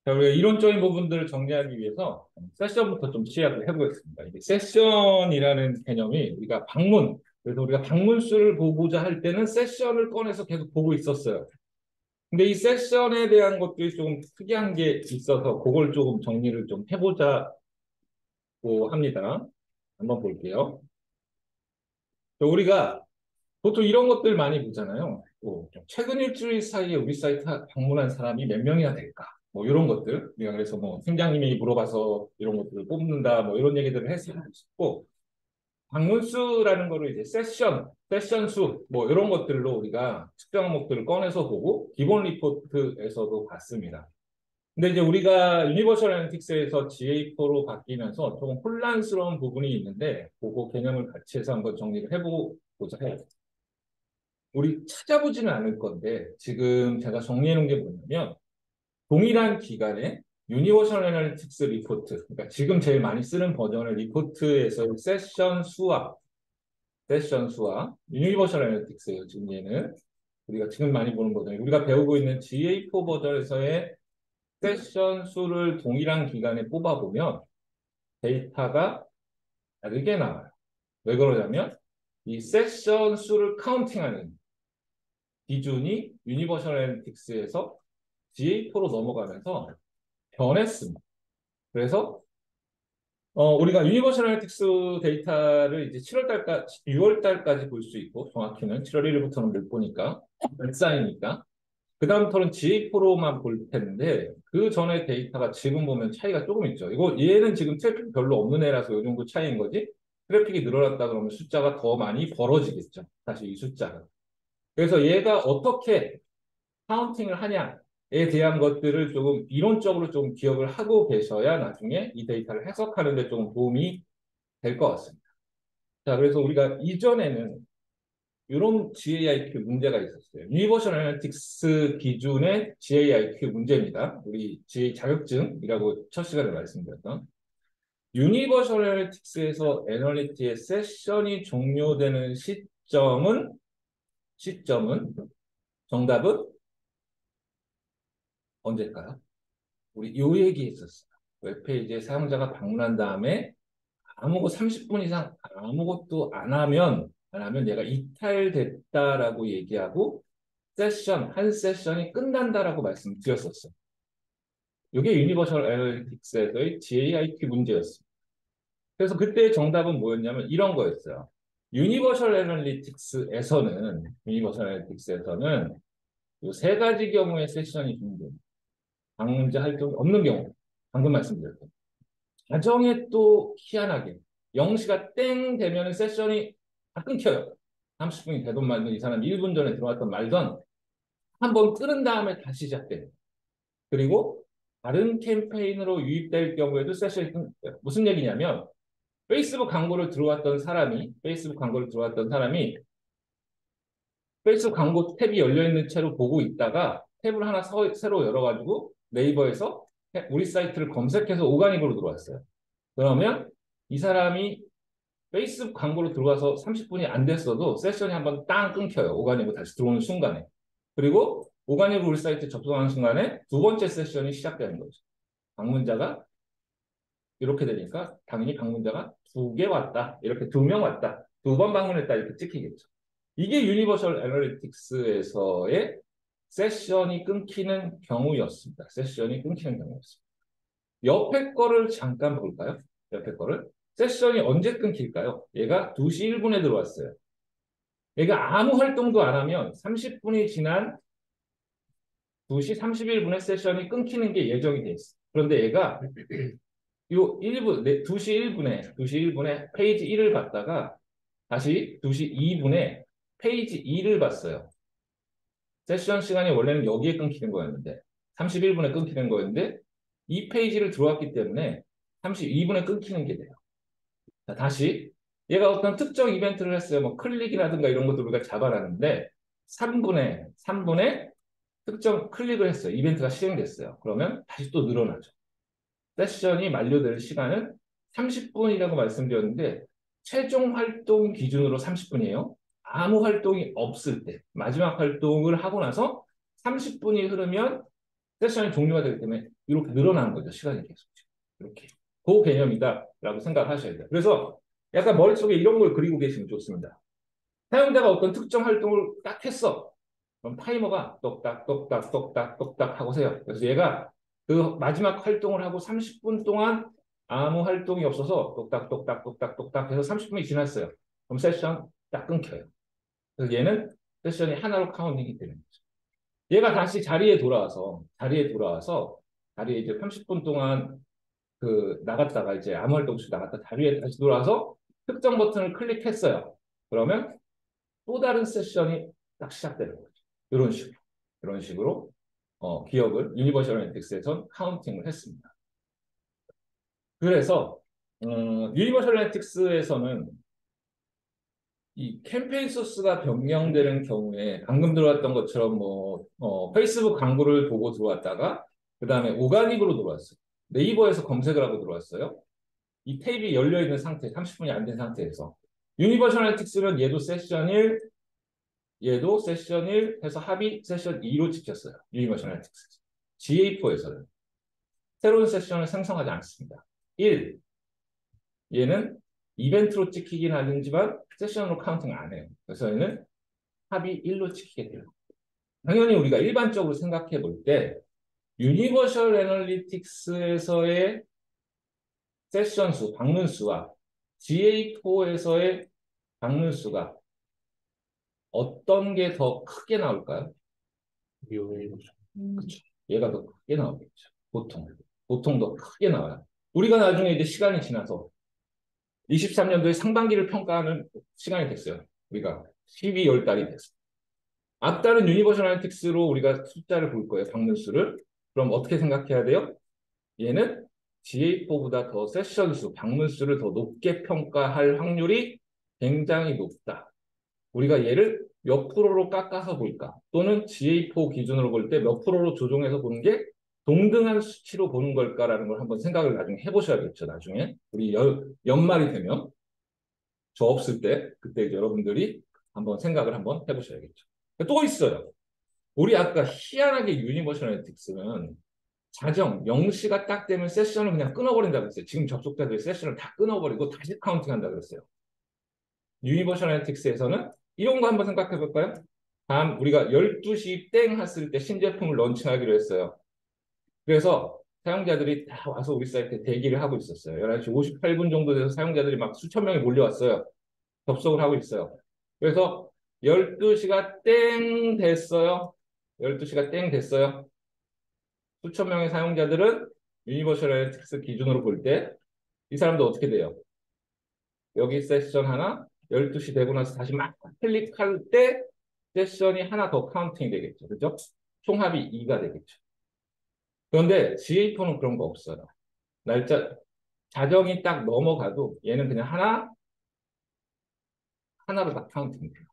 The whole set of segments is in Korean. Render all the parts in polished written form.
자, 우리가 이론적인 부분들을 정리하기 위해서 세션부터 좀 시작을 해보겠습니다. 이게 세션이라는 개념이 우리가 방문, 그래서 우리가 방문 수를 보고자 할 때는 세션을 꺼내서 계속 보고 있었어요. 근데 이 세션에 대한 것들이 좀 특이한 게 있어서 그걸 조금 정리를 좀 해보자고 합니다. 한번 볼게요. 우리가 보통 이런 것들 많이 보잖아요. 최근 일주일 사이에 우리 사이트 방문한 사람이 몇 명이나 될까? 뭐 이런 것들. 우리가 그래서 뭐 팀장님이 물어봐서 이런 것들을 뽑는다. 뭐 이런 얘기들을 했을 수도 있고 방문 수라는 거를 이제 세션 수, 뭐 이런 것들로 우리가 특정 항목들을 꺼내서 보고 기본 리포트에서도 봤습니다. 근데 이제 우리가 유니버셜 애널리틱스에서 GA4로 바뀌면서 조금 혼란스러운 부분이 있는데 그거 개념을 같이 해서 한번 정리를 해보고자 해요. 우리 찾아보지는 않을 건데 지금 제가 정리해 놓은 게 뭐냐면 동일한 기간에 유니버셜 애널리틱스 리포트, 그러니까 지금 제일 많이 쓰는 버전의 리포트에서 세션 수와 유니버셜 애널리틱스예요. 지금 얘는 우리가 지금 많이 보는 버전, 우리가 배우고 있는 GA4 버전에서의 세션 수를 동일한 기간에 뽑아보면 데이터가 다르게 나와요. 왜 그러냐면 이 세션 수를 카운팅하는 기준이 유니버셜 애널리틱스에서 GA4로 넘어가면서 변했습니다. 그래서 우리가 유니버셜 애널리틱스 데이터를 이제 7월 달까지, 6월 달까지 볼 수 있고, 정확히는 7월 1일부터는 못 보니까, 발사이니까. 그 다음부터는 GA4로만 볼 텐데, 그 전에 데이터가 지금 보면 차이가 조금 있죠. 얘는 지금 트래픽 별로 없는 애라서 이 정도 차이인 거지. 트래픽이 늘어났다 그러면 숫자가 더 많이 벌어지겠죠. 사실 이 숫자가. 그래서 얘가 어떻게 카운팅을 하냐에 대한 것들을 조금 이론적으로 좀 기억을 하고 계셔야 나중에 이 데이터를 해석하는 데 조금 도움이 될 것 같습니다. 자, 그래서 우리가 이전에는 이런 GAIQ 문제가 있었어요. 유니버셜 애널리틱스 기준의 GAIQ 문제입니다. 우리 GA 자격증이라고 첫 시간에 말씀드렸던. 유니버셜 애널리틱스에서 애널리티의 세션이 종료되는 시점은 정답은 언제일까요? 우리 요 얘기 했었어요. 웹페이지에 사용자가 방문한 다음에 30분 이상 아무것도 안 하면 얘가 이탈됐다라고 얘기하고 한 세션이 끝난다라고 말씀드렸었어요. 이게 유니버셜 애널리틱스에서의 GAIQ 문제였습니다. 그래서 그때 정답은 뭐였냐면 이런 거였어요. 유니버셜 애널리틱스에서는 이 세 가지 경우의 세션이 중요해요. 방문자 활동이 없는 경우, 방금 말씀드렸던. 가정에 또 희한하게 0시가 땡 되면 세션이 다 끊겨요. 30분이 되던 말든 이 사람 1분 전에 들어왔던 말던 한번 끊은 다음에 다시 시작돼요. 그리고 다른 캠페인으로 유입될 경우에도 세션이 끊겨요. 무슨 얘기냐면 페이스북 광고를 들어왔던 사람이 페이스북 광고 탭이 열려있는 채로 보고 있다가 탭을 하나 새로 열어가지고 네이버에서 우리 사이트를 검색해서 오가닉으로 들어왔어요. 그러면 이 사람이 페이스북 광고로 들어가서 30분이 안 됐어도 세션이 한번 땅 끊겨요. 오가닉으로 다시 들어오는 순간에. 그리고 오가닉으로 우리 사이트 접속하는 순간에 두 번째 세션이 시작되는 거죠. 방문자가 이렇게 되니까 당연히 방문자가 2개 왔다. 이렇게 2명 왔다. 2번 방문했다. 이렇게 찍히겠죠. 이게 유니버셜 애널리틱스에서의 세션이 끊기는 경우였습니다. 옆에 거를 잠깐 볼까요? 옆에 거를. 세션이 언제 끊길까요? 얘가 2시 1분에 들어왔어요. 얘가 아무 활동도 안 하면 30분이 지난 2시 31분에 세션이 끊기는 게 예정이 돼 있어요. 그런데 얘가 요 1분, 2시 1분에 페이지 1을 봤다가 다시 2시 2분에 페이지 2를 봤어요. 세션 시간이 원래는 여기에 끊기는 거였는데 31분에 끊기는 거였는데 이 페이지를 들어왔기 때문에 32분에 끊기는 게 돼요. 자, 다시 얘가 어떤 특정 이벤트를 했어요. 뭐 클릭이라든가 이런 것들 우리가 잡아놨는데 3분에 특정 클릭을 했어요. 이벤트가 실행됐어요. 그러면 다시 또 늘어나죠. 세션이 만료될 시간은 30분이라고 말씀드렸는데 최종 활동 기준으로 30분이에요. 아무 활동이 없을 때 마지막 활동을 하고 나서 30분이 흐르면 세션이 종료가 되기 때문에 이렇게 늘어나는 거죠. 시간이 계속. 이렇게. 그 개념이다라고 생각하셔야 돼요. 그래서 약간 머릿속에 이런 걸 그리고 계시면 좋습니다. 사용자가 어떤 특정 활동을 딱 했어. 그럼 타이머가 똑딱 똑딱 똑딱 똑딱 하고 세요. 그래서 얘가 그 마지막 활동을 하고 30분 동안 아무 활동이 없어서 똑딱 똑딱 똑딱 똑딱 해서 30분이 지났어요. 그럼 세션 딱 끊겨요. 그래서 얘는 세션이 하나로 카운팅이 되는 거죠. 얘가 다시 자리에 이제 30분 동안 그 나갔다가 이제 아무 활동 없이 나갔다 자리에 다시 돌아와서 특정 버튼을 클릭했어요. 그러면 또 다른 세션이 딱 시작되는 거죠. 이런 식으로 기억을 유니버셜 애널리틱스에선 카운팅을 했습니다. 그래서 유니버셜 애널리틱스에서는 이 캠페인 소스가 변경되는 경우에 방금 들어왔던 것처럼 페이스북 광고를 보고 들어왔다가 그 다음에 오가닉으로 들어왔어요. 네이버에서 검색을 하고 들어왔어요. 이 탭이 열려있는 상태, 30분이 안 된 상태에서 유니버셜 애널리틱스는 얘도 세션 1 해서 합이 세션 2로 찍혔어요. 유니버셜 애널리틱스. GA4에서는 새로운 세션을 생성하지 않습니다. 1. 얘는 이벤트로 찍히긴 하지만 세션으로 카운팅 안 해요. 그래서 얘는 합이 1로 찍히게 돼요. 당연히 우리가 일반적으로 생각해 볼 때 유니버셜 애널리틱스에서의 세션 수, 방문 수와 GA4에서의 방문 수가 어떤 게 더 크게 나올까요? 그렇죠. 얘가 더 크게 나오겠죠. 보통 더 크게 나와요. 우리가 나중에 이제 시간이 지나서 23년도에 상반기를 평가하는 시간이 됐어요. 우리가 12월 달이 됐어요. 앞달은 유니버셜 애널리틱스로 우리가 숫자를 볼 거예요. 방문 수를. 그럼 어떻게 생각해야 돼요? 얘는 GA4보다 더 세션 수, 방문 수를 더 높게 평가할 확률이 굉장히 높다. 우리가 얘를 몇 프로로 깎아서 볼까? 또는 GA4 기준으로 볼 때 몇 프로로 조정해서 보는 게 동등한 수치로 보는 걸까라는 걸 한번 생각을 나중에 해보셔야겠죠. 나중에 우리 연말이 되면 저 없을 때 그때 이제 여러분들이 한번 생각을 한번 해보셔야겠죠. 또 있어요. 우리 아까 희한하게 유니버셜 애널리틱스는 자정 0시가 딱 되면 세션을 그냥 끊어버린다고 했어요. 지금 접속자들이 세션을 다 끊어버리고 다시 카운팅한다고 그랬어요. 유니버셜 애널리틱스에서는 이런 거 한번 생각해 볼까요? 다음 우리가 12시 땡 했을 때 신제품을 런칭하기로 했어요. 그래서 사용자들이 다 와서 우리 사이트에 대기를 하고 있었어요. 11시 58분 정도 돼서 사용자들이 막 수천 명이 몰려왔어요. 접속을 하고 있어요. 그래서 12시가 땡 됐어요. 12시가 땡 됐어요. 수천 명의 사용자들은 유니버셜 애널리틱스 기준으로 볼 때 이 사람도 어떻게 돼요? 여기 세션 하나 12시 되고 나서 다시 막 클릭할 때 세션이 하나 더 카운팅이 되겠죠. 그죠? 총합이 2가 되겠죠. 그런데 GA4는 그런 거 없어요. 날짜 자정이 딱 넘어가도 얘는 그냥 하나로 다 카운팅 돼요.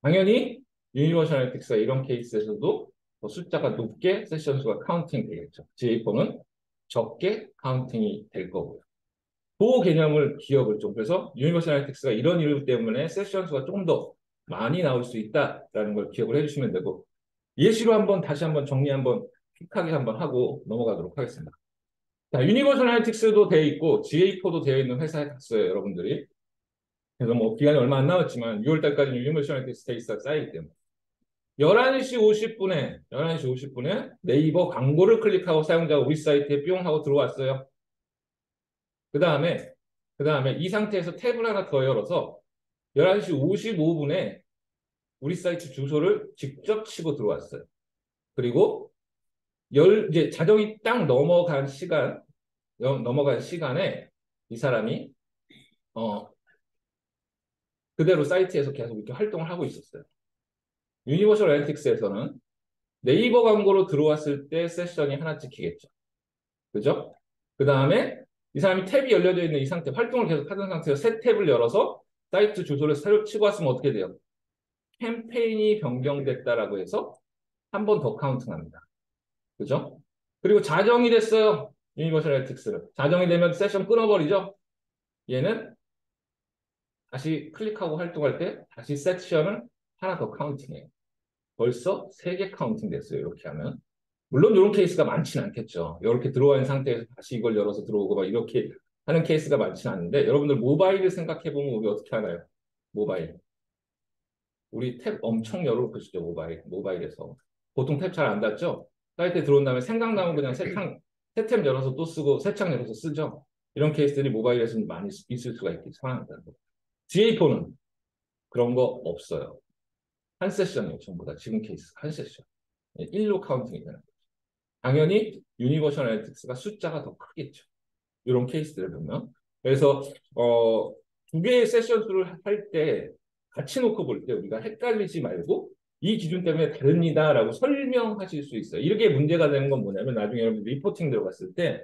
당연히 유니버셜 애널리틱스가 이런 케이스에서도 더 숫자가 높게 세션 수가 카운팅 되겠죠. GA4는 적게 카운팅이 될 거고요. 그 개념을 기억을 좀 그래서 유니버셜 애널리틱스가 이런 이유 때문에 세션 수가 조금 더 많이 나올 수 있다라는 걸 기억을 해주시면 되고 예시로 다시 한번 정리 한번 퀵하게 한번 하고 넘어가도록 하겠습니다. 자, 유니버셜 애널리틱스도 되어 있고 GA4도 되어 있는 회사에 갔어요, 여러분들이. 그래서 뭐 기간이 얼마 안 남았지만 6월 달까지는 유니버셜 애널리틱스 데이터가 쌓이기 때문에 11시 50분에 네이버 광고를 클릭하고 사용자가 우리 사이트에 뿅 하고 들어왔어요. 그 다음에 이 상태에서 탭을 하나 더 열어서 11시 55분에 우리 사이트 주소를 직접 치고 들어왔어요. 그리고 이제 자정이 딱 넘어간 시간에 이 사람이 그대로 사이트에서 계속 이렇게 활동을 하고 있었어요. 유니버셜 애널리틱스에서는 네이버 광고로 들어왔을 때 세션이 하나 찍히겠죠. 그죠? 그 다음에 이 사람이 탭이 열려져 있는 이 상태, 활동을 계속 하던 상태에서 새 탭을 열어서 사이트 주소를 새로 치고 왔으면 어떻게 돼요? 캠페인이 변경됐다라고 해서 한 번 더 카운팅합니다. 그죠? 그리고 자정이 됐어요. 유니버셜 애널리틱스는. 자정이 되면 세션 끊어버리죠? 얘는 다시 클릭하고 활동할 때 다시 세션을 하나 더 카운팅해요. 벌써 3개 카운팅 됐어요. 이렇게 하면. 물론 이런 케이스가 많지는 않겠죠. 이렇게 들어와 있는 상태에서 다시 이걸 열어서 들어오고 막 이렇게 하는 케이스가 많지는 않은데 여러분들 모바일을 생각해 보면 우리 어떻게 하나요? 모바일. 우리 탭 엄청 열어놓고 있죠, 모바일에서. 보통 탭 잘 안 닫죠? 사이트에 들어온 다음에 생각나면 그냥 새 탭 열어서 또 쓰고, 새 창 열어서 쓰죠. 이런 케이스들이 모바일에서는 많이 있을 수가 있기 상황이다. GA4는 그런 거 없어요. 한 세션이에요, 전부 다. 지금 케이스. 한 세션. 1로 카운팅이 되는 거죠. 당연히 유니버셜 애널리틱스가 숫자가 더 크겠죠. 이런 케이스들을 보면. 그래서, 두 개의 세션 수를 할 때 같이 놓고 볼 때 우리가 헷갈리지 말고 이 기준 때문에 다릅니다라고 설명하실 수 있어요. 이렇게 문제가 되는 건 뭐냐면 나중에 여러분 리포팅 들어갔을 때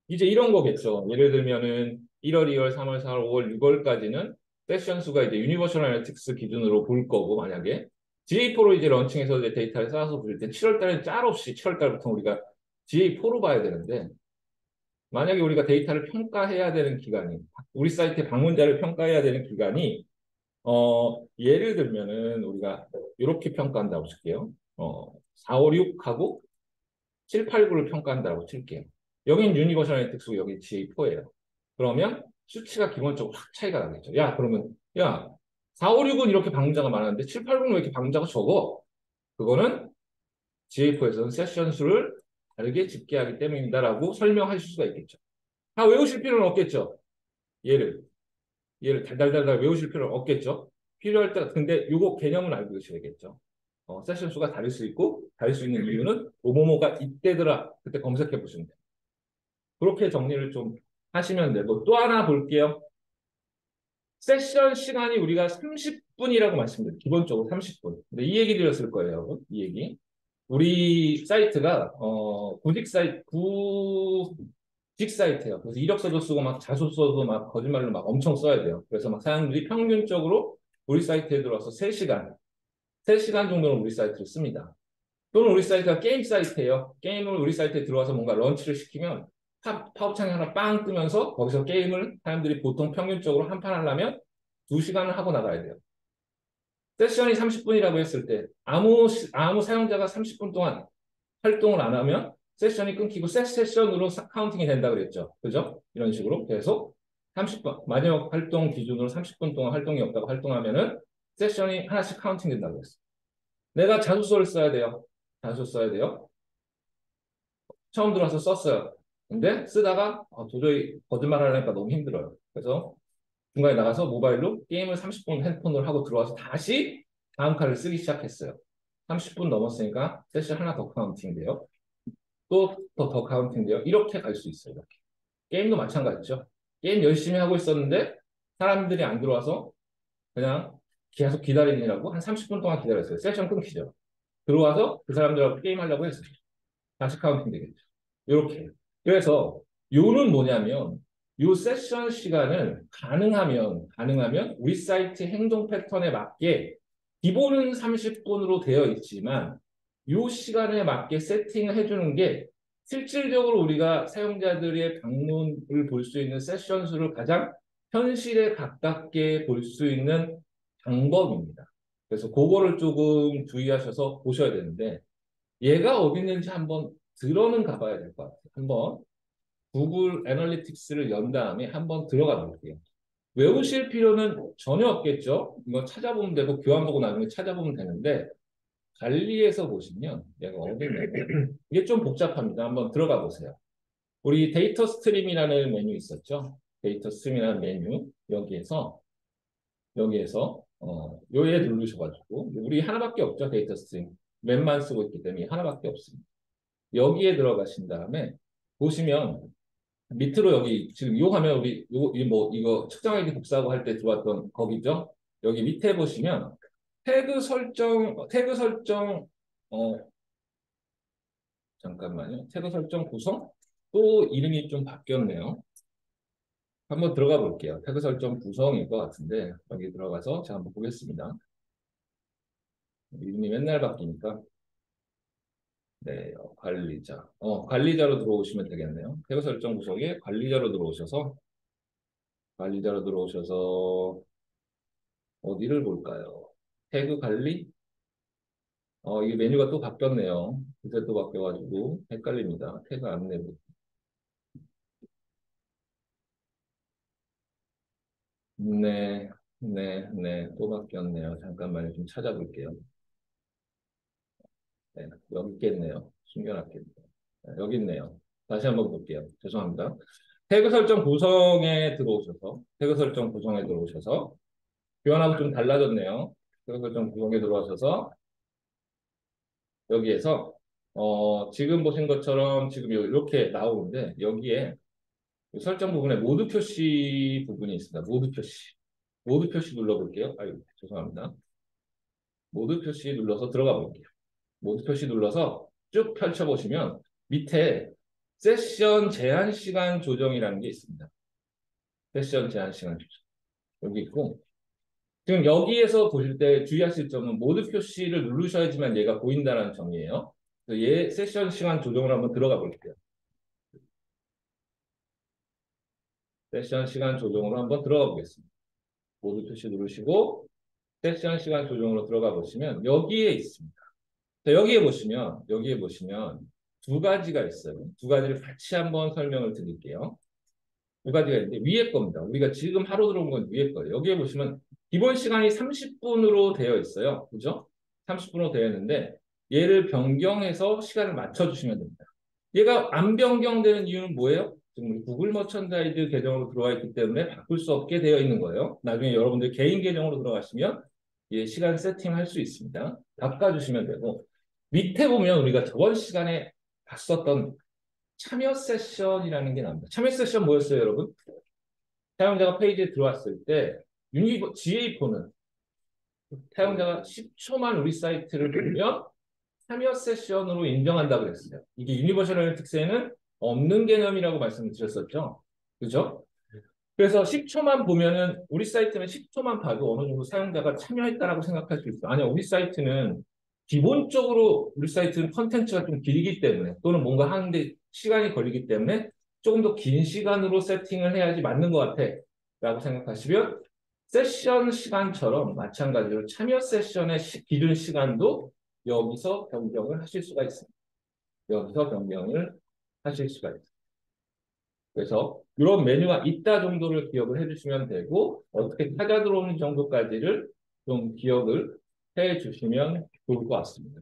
이제 이런 거겠죠. 예를 들면은 1월, 2월, 3월, 4월, 5월, 6월까지는 세션 수가 이제 유니버셜 애널리틱스 기준으로 볼 거고 만약에 GA4로 이제 런칭해서 이제 데이터를 쌓아서 볼 때 7월 달에 짤 없이 7월 달부터 우리가 GA4로 봐야 되는데 만약에 우리가 데이터를 평가해야 되는 기간이 우리 사이트의 방문자를 평가해야 되는 기간이 예를 들면은 우리가 이렇게 평가한다고 칠게요. 4, 5, 6하고 7, 8, 9를 평가한다고 칠게요. 여긴 유니버셜 애널리틱스고 여기 GA4예요. 그러면 수치가 기본적으로 확 차이가 나겠죠. 야, 그러면 야, 4, 5, 6은 이렇게 방문자가 많았는데 7, 8, 9는 왜 이렇게 방문자가 적어? 그거는 GA4에서는 세션 수를 다르게 집계하기 때문이다라고 설명하실 수가 있겠죠. 다 외우실 필요는 없겠죠. 얘를 달달달달 외우실 필요는 없겠죠. 필요할 때 근데 요거 개념은 알고 계셔야겠죠. 세션 수가 다를 수 있고 다를 수 있는 이유는 뭐뭐뭐가 이때더라. 그때 검색해 보시면 돼요. 그렇게 정리를 좀 하시면 되고 또 하나 볼게요. 세션 시간이 우리가 30분이라고 말씀드려요. 기본적으로 30분. 근데 이 얘기 드렸을 거예요, 여러분. 이 얘기. 우리 사이트가 구직 사이트예요. 그래서 이력서도 쓰고 막 자소서도 막 거짓말로 막 엄청 써야 돼요. 그래서 막 사람들이 평균적으로 우리 사이트에 들어와서 3시간 정도는 우리 사이트를 씁니다. 또는 우리 사이트가 게임 사이트예요. 게임을 우리 사이트에 들어와서 뭔가 런치를 시키면 팝업창이 하나 빵 뜨면서 거기서 게임을 사람들이 보통 평균적으로 한 판 하려면 2시간을 하고 나가야 돼요. 세션이 30분이라고 했을 때 아무 사용자가 30분 동안 활동을 안 하면 세션이 끊기고 새 세션으로 카운팅이 된다 그랬죠. 그죠? 이런 식으로 계속 30분 마지막 활동 기준으로 30분 동안 활동이 없다고 활동하면은 세션이 하나씩 카운팅 된다고 그랬어. 내가 자소서를 써야 돼요. 자소서 써야 돼요. 처음 들어와서 썼어요. 근데 쓰다가 도저히 거짓말 하려니까 너무 힘들어요. 그래서 중간에 나가서 모바일로 게임을 30분 핸드폰으로 하고 들어와서 다시 다음 칼을 쓰기 시작했어요. 30분 넘었으니까 세션 하나 더 카운팅돼요. 또 더 카운팅돼요. 이렇게 갈 수 있어요. 이렇게. 게임도 마찬가지죠. 게임 열심히 하고 있었는데 사람들이 안 들어와서 그냥 계속 기다리느라고 한 30분 동안 기다렸어요. 세션 끊기죠. 들어와서 그 사람들하고 게임하려고 했어요. 다시 카운팅 되겠죠. 이렇게. 그래서 요는 뭐냐면 요 세션 시간을 가능하면 우리 사이트 행동 패턴에 맞게 기본은 30분으로 되어 있지만 요 시간에 맞게 세팅을 해주는 게 실질적으로 우리가 사용자들의 방문을 볼 수 있는 세션 수를 가장 현실에 가깝게 볼 수 있는 방법입니다. 그래서 그거를 조금 주의하셔서 보셔야 되는데 얘가 어디 있는지 한번 들어는 가봐야 될 것 같아요. 한번 구글 애널리틱스를 연 다음에 한번 들어가 볼게요. 외우실 필요는 전혀 없겠죠. 이거 찾아보면 되고 교환 보고 나중에 찾아보면 되는데 관리에서 보시면 얘가 어디 있냐면 이게 좀 복잡합니다. 한번 들어가 보세요. 우리 데이터 스트림이라는 메뉴 있었죠. 데이터 스트림이라는 메뉴 여기에서 요에 누르셔가지고 우리 하나밖에 없죠. 데이터 스트림 웹만 쓰고 있기 때문에 하나밖에 없습니다. 여기에 들어가신 다음에 보시면 밑으로 여기 지금 요 화면 우리 이거 측정 아이디 복사하고 할 때 들어왔던 거기죠. 여기 밑에 보시면 태그 설정 어 잠깐만요. 태그 설정 구성 또 이름이 좀 바뀌었네요. 한번 들어가 볼게요. 태그 설정 구성일 것 같은데 여기 들어가서 제가 한번 보겠습니다. 이름이 맨날 바뀌니까 네, 관리자로 들어오시면 되겠네요. 태그 설정 구성에 관리자로 들어오셔서 어디를 볼까요? 태그 관리? 이 메뉴가 또 바뀌었네요. 그새 또 바뀌어가지고 헷갈립니다. 태그 안내부. 네, 네, 네. 또 바뀌었네요. 잠깐만요. 좀 찾아볼게요. 네, 여기 있겠네요. 숨겨놨겠네요. 네, 여기 있네요. 다시 한번 볼게요. 죄송합니다. 태그 설정 구성에 들어오셔서, 태그 설정 구성에 들어오셔서, 교환하고 좀 달라졌네요. 태그 설정 구성에 들어오셔서, 여기에서, 지금 보신 것처럼 지금 이렇게 나오는데, 여기에 설정 부분에 모드 표시 부분이 있습니다. 모드 표시. 모드 표시 눌러볼게요. 아유, 죄송합니다. 모드 표시 눌러서 들어가 볼게요. 모드 표시 눌러서 쭉 펼쳐보시면 밑에 세션 제한 시간 조정이라는 게 있습니다. 세션 제한 시간 조정. 여기 있고, 지금 여기에서 보실 때 주의하실 점은 모드 표시를 누르셔야지만 얘가 보인다는 점이에요. 그래서 얘 세션 시간 조정을 한번 들어가 볼게요. 세션 시간 조정으로 한번 들어가 보겠습니다. 모드 표시 누르시고 세션 시간 조정으로 들어가 보시면 여기에 있습니다. 자, 여기에 보시면 두 가지가 있어요. 두 가지를 같이 한번 설명을 드릴게요. 두 가지가 있는데 위에 겁니다. 우리가 지금 하루 들어온 건 위에 거예요. 여기에 보시면 기본 시간이 30분으로 되어 있어요. 그죠? 30분으로 되어 있는데 얘를 변경해서 시간을 맞춰주시면 됩니다. 얘가 안 변경되는 이유는 뭐예요? 지금 우리 구글 머천다이즈 계정으로 들어와 있기 때문에 바꿀 수 없게 되어 있는 거예요. 나중에 여러분들 개인 계정으로 들어가시면 예, 시간 세팅할 수 있습니다. 바꿔주시면 되고 밑에 보면 우리가 저번 시간에 봤었던 참여 세션이라는 게 나옵니다. 참여 세션 뭐였어요, 여러분? 사용자가 페이지에 들어왔을 때 GA4는 사용자가 10초만 우리 사이트를 보면 참여 세션으로 인정한다고 그랬어요. 이게 유니버셜 애널리틱스에는 없는 개념이라고 말씀을 드렸었죠. 그죠? 그래서 10초만 보면은 우리 사이트는 10초만 봐도 어느 정도 사용자가 참여했다라고 생각할 수 있어요. 아니야, 우리 사이트는 기본적으로 우리 사이트는 컨텐츠가 좀 길기 때문에 또는 뭔가 하는데 시간이 걸리기 때문에 조금 더 긴 시간으로 세팅을 해야지 맞는 것 같아 라고 생각하시면 세션 시간처럼 마찬가지로 참여 세션의 기준 시간도 여기서 변경을 하실 수가 있습니다. 여기서 변경을 하실 수가 있습니다. 그래서 이런 메뉴가 있다 정도를 기억을 해주시면 되고 어떻게 찾아 들어오는 정도까지를 좀 기억을 해주시면 좋을 것 같습니다.